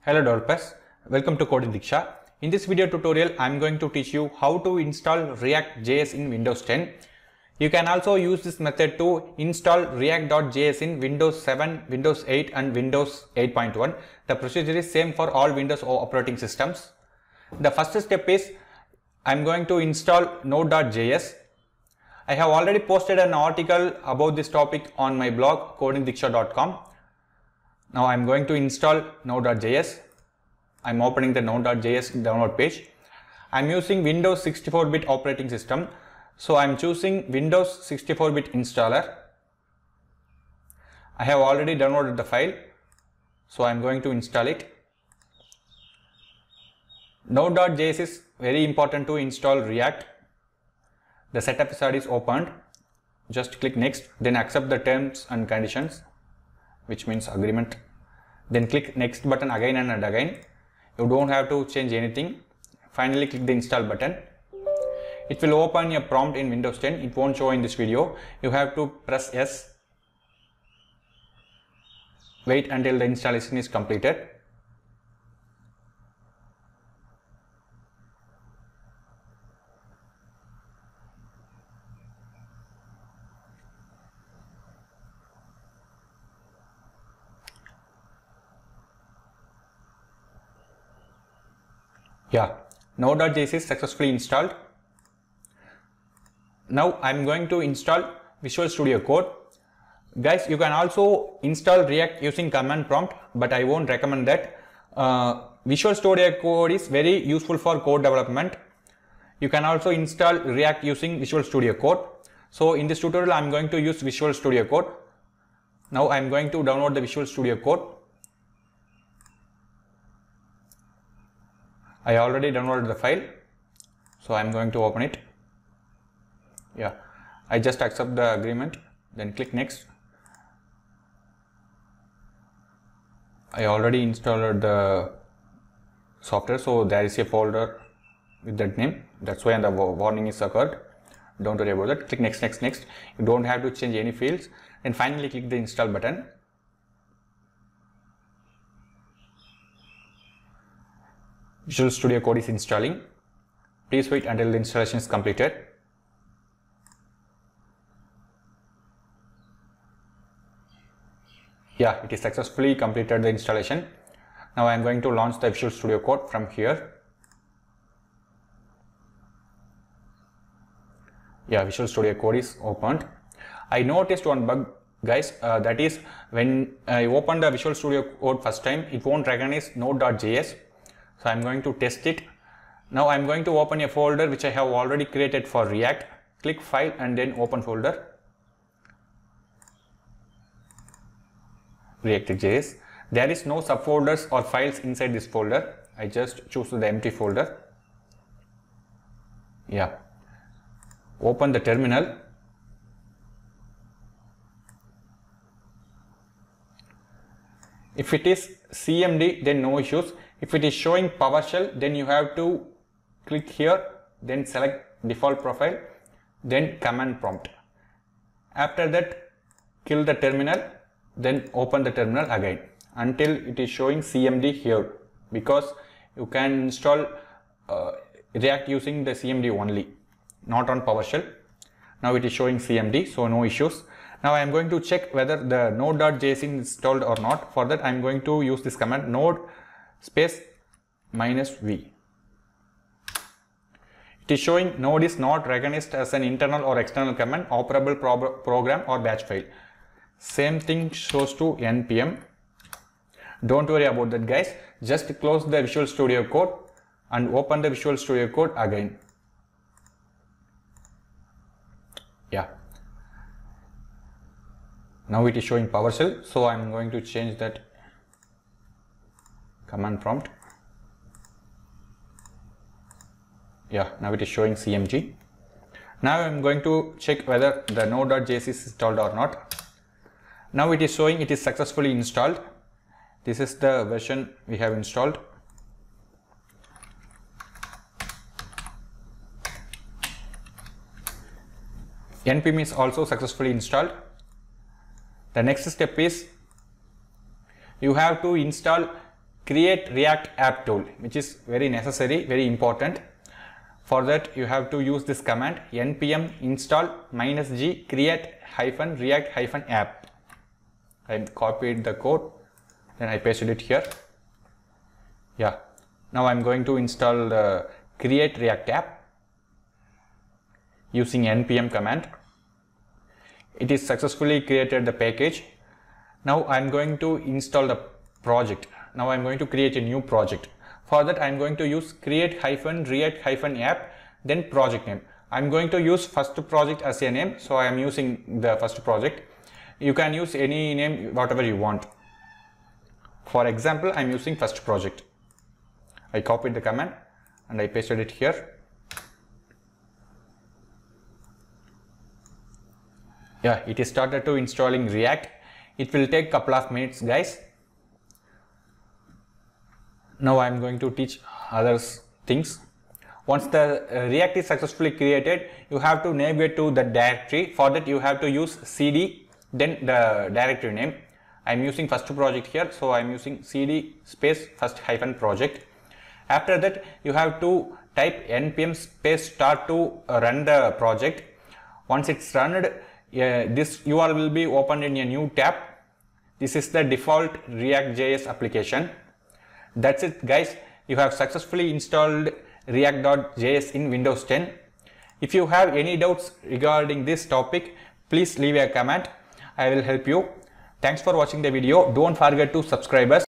Hello developers, welcome to Coding Diksha. In this video tutorial, I am going to teach you how to install React.js in Windows 10. You can also use this method to install React.js in Windows 7, Windows 8 and Windows 8.1. The procedure is same for all Windows operating systems. The first step is I am going to install Node.js. I have already posted an article about this topic on my blog codingdiksha.com. Now I am going to install Node.js. I am opening the Node.js download page. I am using Windows 64-bit operating system. So I am choosing Windows 64-bit installer. I have already downloaded the file. So I am going to install it. Node.js is very important to install React. The setup wizard is opened. Just click next, then accept the terms and conditions, which means agreement. Then click next button again and again. You don't have to change anything. Finally click the install button. It will open a prompt in Windows 10. It won't show in this video. You have to press yes. Wait until the installation is completed. Yeah, Node.js is successfully installed. Now I am going to install Visual Studio Code. Guys, you can also install React using command prompt, but I won't recommend that. Visual Studio Code is very useful for code development. You can also install React using Visual Studio Code. So in this tutorial, I am going to use Visual Studio Code. Now I am going to download the Visual Studio Code. I already downloaded the file, so I am going to open it. Yeah, I just accept the agreement, then click next. I already installed the software, so there is a folder with that name. That's why the warning is occurred. Don't worry about that. Click next, next, next. You don't have to change any fields. And finally click the install button. Visual Studio Code is installing. Please wait until the installation is completed. Yeah, it is successfully completed the installation. Now I am going to launch the Visual Studio Code from here. Yeah, Visual Studio Code is opened. I noticed one bug, guys, that is when I open the Visual Studio Code first time, it won't recognize Node.js. So I am going to test it. Now I am going to open a folder which I have already created for React. Click File and then Open Folder. React.js. There is no subfolders or files inside this folder. I just choose the empty folder. Yeah. Open the terminal. If it is CMD, then no issues. If it is showing PowerShell, then you have to click here, then select default profile, then command prompt. After that, kill the terminal, then open the terminal again until it is showing CMD here, because you can install React using the CMD only, not on PowerShell. Now it is showing CMD, so no issues. Now I am going to check whether the Node.js is installed or not. For that I am going to use this command node space -v. It is showing Node is not recognized as an internal or external command, operable program or batch file. Same thing shows to npm. Don't worry about that, guys. Just close the Visual Studio Code and open the Visual Studio Code again. Yeah. Now it is showing PowerShell, so I am going to change that command prompt. Yeah, now it is showing CMD. Now I am going to check whether the Node.js is installed or not. Now it is showing it is successfully installed. This is the version we have installed. npm is also successfully installed. The next step is you have to install create React app tool, which is very necessary, very important. For that you have to use this command npm install -g create -react app. I copied the code, then I pasted it here. Yeah, now I'm going to install the create React app using npm command. It is successfully created the package. Now I'm going to install the project. Now I'm going to create a new project. For that I'm going to use create -react app, then project name. I'm going to use first project as a name, so I am using the first project. You can use any name, whatever you want. For example, I'm using first project. I copied the command and I pasted it here. Yeah, it is started to installing React. It will take couple of minutes, guys. Now I am going to teach other things. Once the React is successfully created, you have to navigate to the directory. For that you have to use cd, then the directory name. I am using first project here, so I am using cd space first -project. After that you have to type npm space start to run the project. Once it's run, this URL will be opened in a new tab. This is the default React.js application. That's it, guys. You have successfully installed React.js in Windows 10. If you have any doubts regarding this topic, please leave a comment. I will help you. Thanks for watching the video. Don't forget to subscribe us.